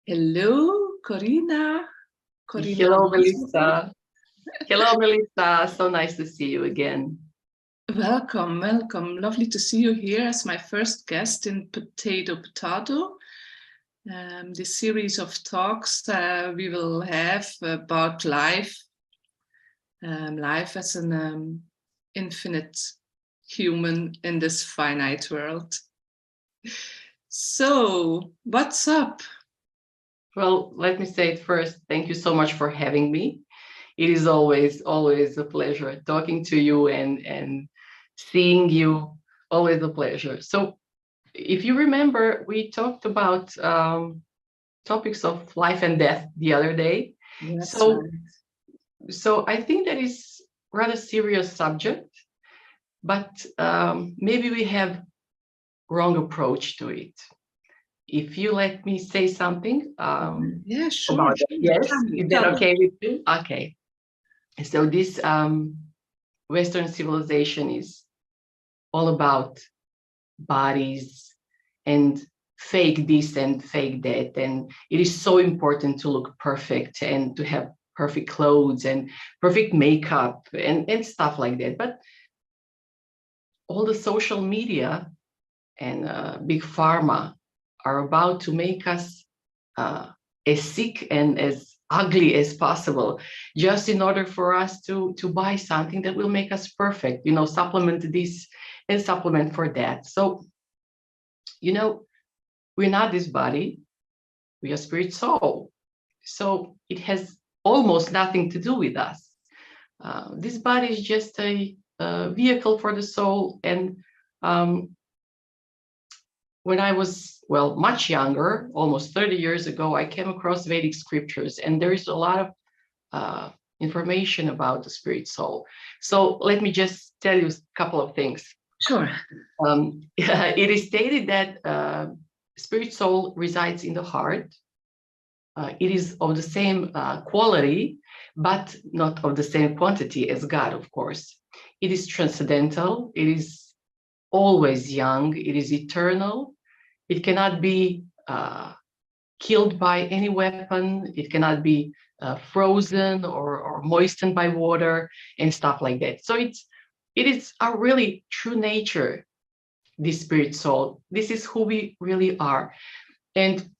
Hello, Korina. Korina Hello, Moslavac. Melissa. Hello, Melissa. So nice to see you again. Welcome, welcome. Lovely to see you here as my first guest in Potato. This series of talks we will have about life, life as an infinite human in this finite world. So, what's up? Well, let me say it first. Thank you so much for having me. It is always a pleasure talking to you and seeing you. Always a pleasure. So, if you remember, we talked about topics of life and death the other day. Yes, So, right. so I think that is rather serious subject, but maybe we have wrong approach to it. If you let me say something Yeah, sure, about that. sure. Yes, is that Tell me. okay with you? Okay. So this Western civilization is all about bodies and fake this and fake that. And it is so important to look perfect and to have perfect clothes and perfect makeup and stuff like that. But all the social media and big pharma are about to make us as sick and as ugly as possible, just in order for us to buy something that will make us perfect, supplement this and supplement for that. So, we're not this body, we are spirit soul. So it has almost nothing to do with us. This body is just a vehicle for the soul. And when I was, well, much younger, almost 30 years ago, I came across Vedic scriptures, and there is a lot of information about the spirit soul. So let me just tell you a couple of things. Sure. It is stated that spirit soul resides in the heart. It is of the same quality, but not of the same quantity as God, of course. It is transcendental. It is always young. It is eternal. It cannot be killed by any weapon. It cannot be frozen or moistened by water and stuff like that. So it is our really true nature, this spirit soul. This is who we really are. And,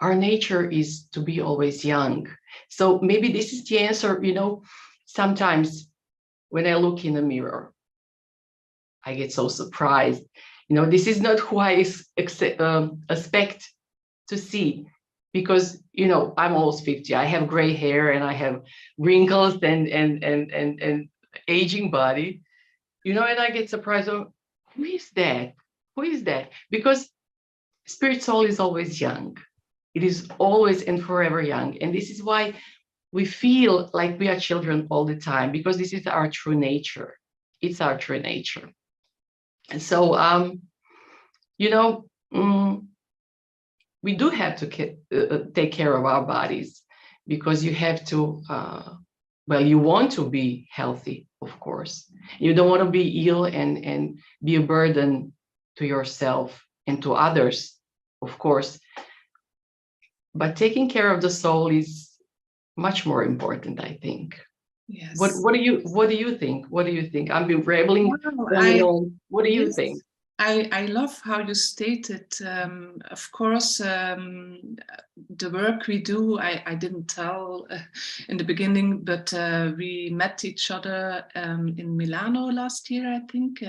our nature is to be always young. So maybe this is the answer. Sometimes when I look in the mirror, I get so surprised. This is not who I expect to see, because I'm almost 50. I have gray hair and I have wrinkles and aging body. And I get surprised. Oh, who is that? Who is that? Because spirit soul is always young. It is always and forever young, and this is why we feel like we are children all the time, because this is our true nature. It's our true nature. And so, we do have to take care of our bodies, because you have to, you want to be healthy, of course. You don't want to be ill and be a burden to yourself and to others, of course. But taking care of the soul is much more important, I think. Yes. What do you think? What do you think? I've been rambling on. What do you think? I love how you stated. Of course, the work we do, I didn't tell in the beginning, but we met each other in Milano last year, I think,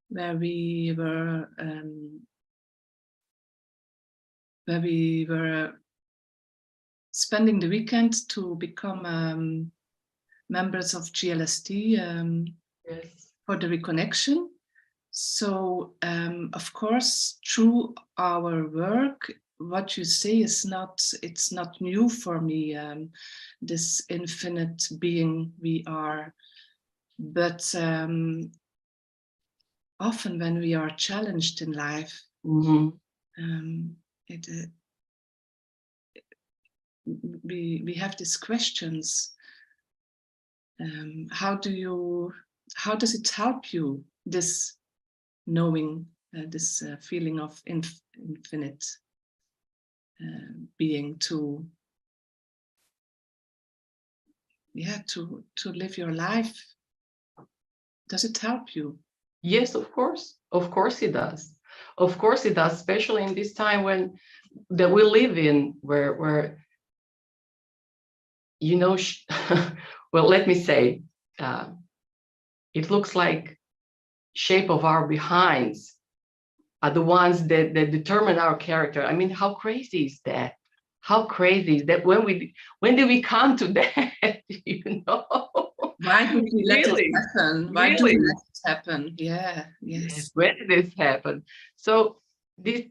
where we were spending the weekend to become members of GLST Yes. for the reconnection. So, of course, through our work, what you say it's not new for me, this infinite being we are. But often when we are challenged in life, we have these questions. How does it help you, this knowing this feeling of infinite being to live your life. Does it help you? Yes, of course it does. Of course it does, especially in this time that we live in, where you know, well, let me say, it looks like shape of our behinds are the ones that determine our character. I mean, how crazy is that? How crazy is that? When did we come to that? You know? Why did we let Really? it happen? Why do Really? we let it happen? Yeah, yes. When did this happen? So this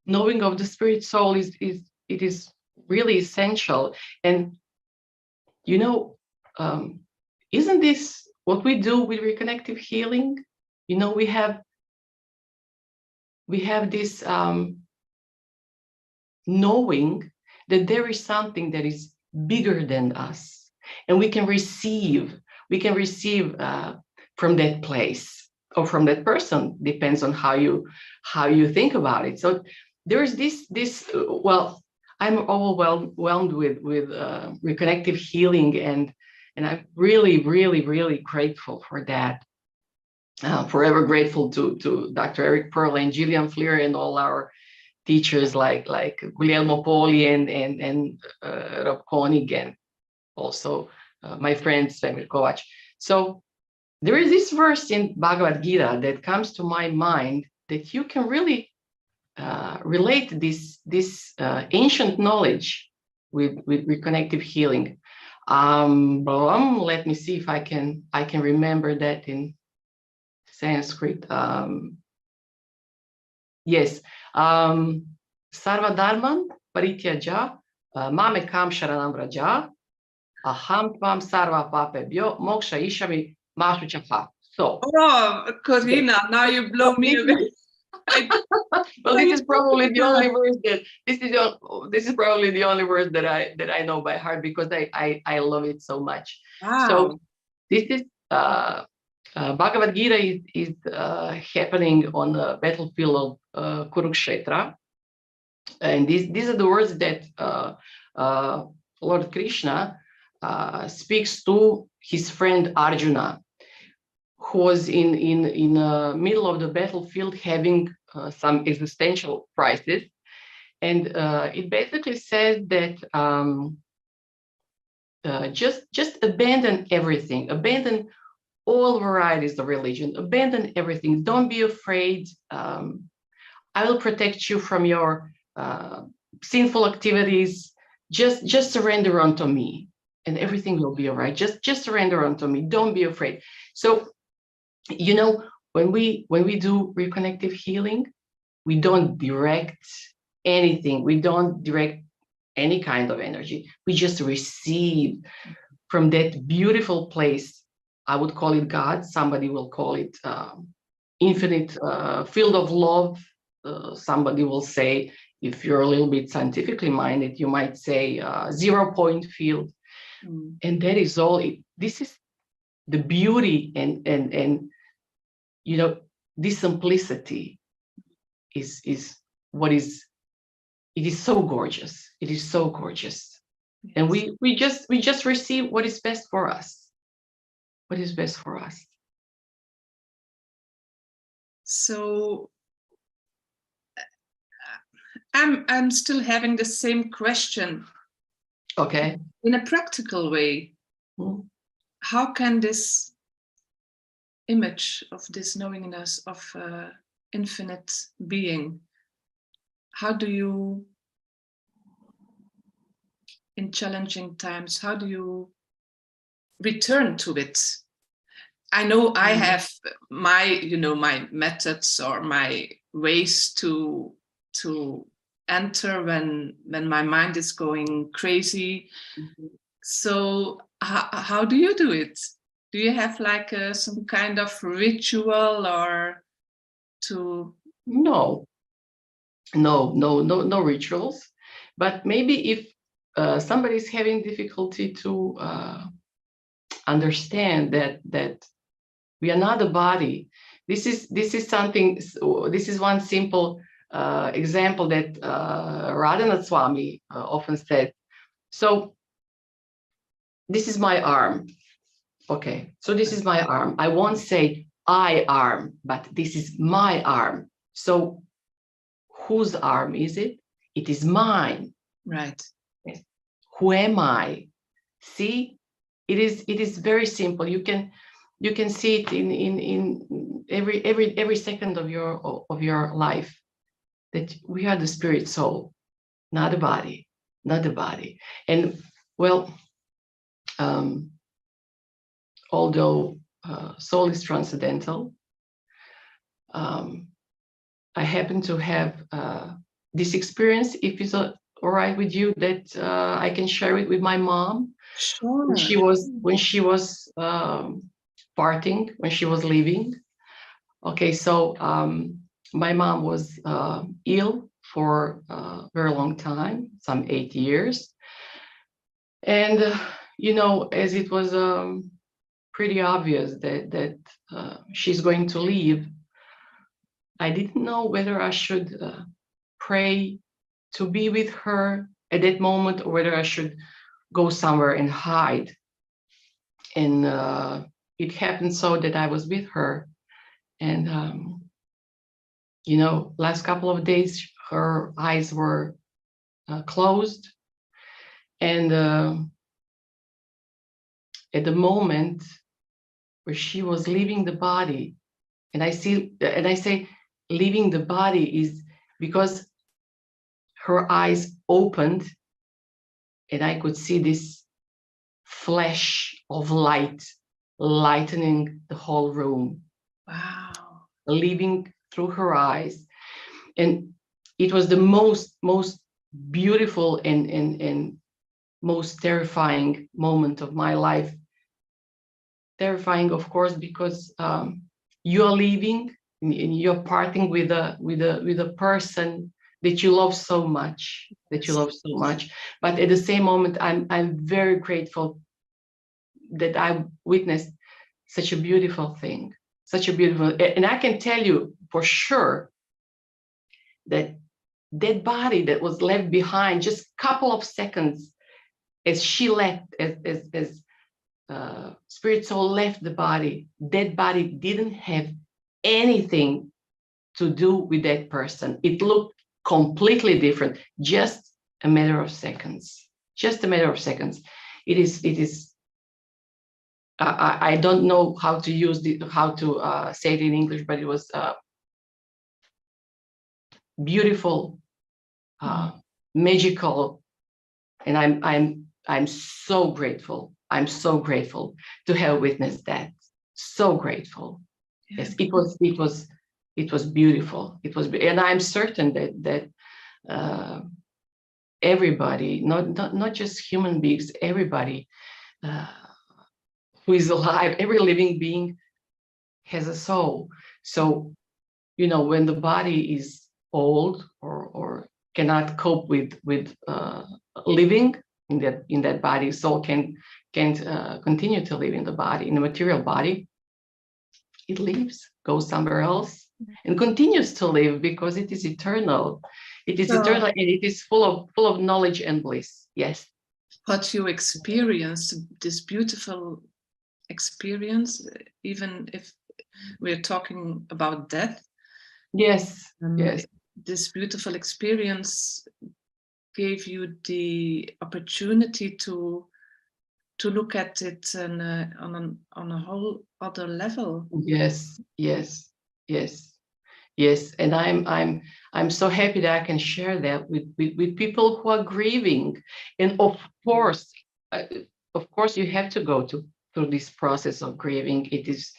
knowing of the spirit soul is really essential. And you know, isn't this what we do with reconnective healing? You know, we have this knowing that there is something that is bigger than us, and we can receive from that place or from that person, depends on how you think about it. So there is this well, I'm overwhelmed with reconnective healing, and I'm really grateful for that. Forever grateful to Dr. Eric Pearl and Gillian Fleer and all our teachers like Guglielmo Poli and Rob Koenig, and also my friend Svemir Kovac. So there is this verse in Bhagavad Gita that comes to my mind that you can really relate this ancient knowledge with reconnective healing. Let me see if I can remember that in Sanskrit. Yes. Sarva Dharman Parityaja Mame Kam Sharanam Vraja Aham Tvam Sarva Papebhyo Moksha Ishami Mashuchaha. So, oh, Korina, now you blow me away. Well, this is probably the only verse that this is probably the only verse that I know by heart, because I love it so much. Wow. So this is Bhagavad Gita is happening on the battlefield of Kurukshetra, and these are the words that Lord Krishna speaks to his friend Arjuna, who was in the middle of the battlefield having some existential crisis. And it basically says that just abandon everything, abandon all varieties of religion, abandon everything. Don't be afraid. I will protect you from your sinful activities. Just surrender unto me, and everything will be all right. Just surrender unto me. Don't be afraid. So, you know, when we do reconnective healing, we don't direct anything. We don't direct any kind of energy. We just receive from that beautiful place. I would call it God. Somebody will call it infinite field of love. Somebody will say, if you're a little bit scientifically minded, you might say 0-point field. And that is all. This is the beauty and you know, this simplicity is what is. It is so gorgeous. It is so gorgeous. Yes. And we just receive what is best for us. What is best for us. So I'm still having the same question. Okay. In a practical way, how can this image of this knowingness of infinite being, how do you, in challenging times, how do you return to it? I know I have my, my methods or my ways to enter when my mind is going crazy. So how do you do it? Do you have like some kind of ritual or to? No rituals, but maybe if somebody's having difficulty to understand that we are not a body, this is something. This is one simple example that Radhanath Swami often said. So this is my arm. Okay, so this is my arm. I won't say I arm, but this is my arm. So whose arm is it? It is mine. Right. Who am I? See, it is very simple. You can see it in every second of your life, that we are the spirit soul, not the body, not the body. And well, although soul is transcendental, I happen to have this experience, if it's all right with you, that I can share it with my mom. Sure. When she was parting, when she was leaving. Okay, so my mom was ill for a very long time, some 8 years. And, you know, as it was pretty obvious that she's going to leave, I didn't know whether I should pray to be with her at that moment, or whether I should go somewhere and hide. And it happened so that I was with her. And, you know, last couple of days, her eyes were closed. And at the moment where she was leaving the body, and I say leaving the body is because her eyes opened and I could see this flash of light lightening the whole room. Wow. Leaving through her eyes. And it was the most beautiful and most terrifying moment of my life. Terrifying, of course, because you are leaving and you're parting with a person that you love so much, But at the same moment, I'm very grateful that I witnessed such a beautiful thing, and I can tell you for sure that that body that was left behind just a couple of seconds as she left, as spirit soul left the body, that body didn't have anything to do with that person. It looked completely different, just a matter of seconds. It is. I don't know how to say it in English, but it was beautiful, magical, and I'm so grateful. I'm so grateful to have witnessed that. So grateful. Yeah. Yes, it was beautiful. And I'm certain that everybody, not just human beings, everybody who is alive, every living being has a soul. So, you know, when the body is old or cannot cope with living in that body, soul can't continue to live in the body, in the material body. It leaves, goes somewhere else, and continues to live because it is eternal. It is eternal, and it is full of knowledge and bliss. Yes. But you experienced this beautiful experience, even if we're talking about death. Yes. Yes. This beautiful experience gave you the opportunity to look at it on a whole other level. Yes. And I'm so happy that I can share that with people who are grieving. And of course you have to go through this process of grieving. It is,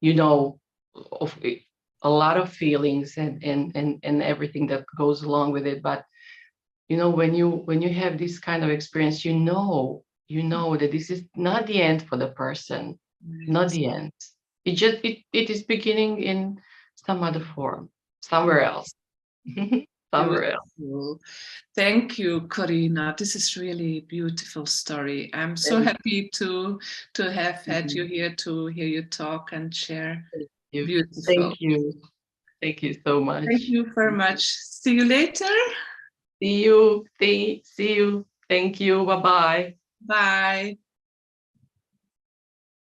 you know, of a lot of feelings and everything that goes along with it. But you know, when you have this kind of experience, you know that this is not the end for the person. Right. Not the end. It is beginning in some other form, somewhere else. Somewhere else. Thank you, Korina. This is really a beautiful story. I'm so happy to have had you here, to hear you talk and share Beautiful. Thank you. Thank you so much. Thank you very much. See you later. See you. See you. Thank you. Bye-bye. Bye.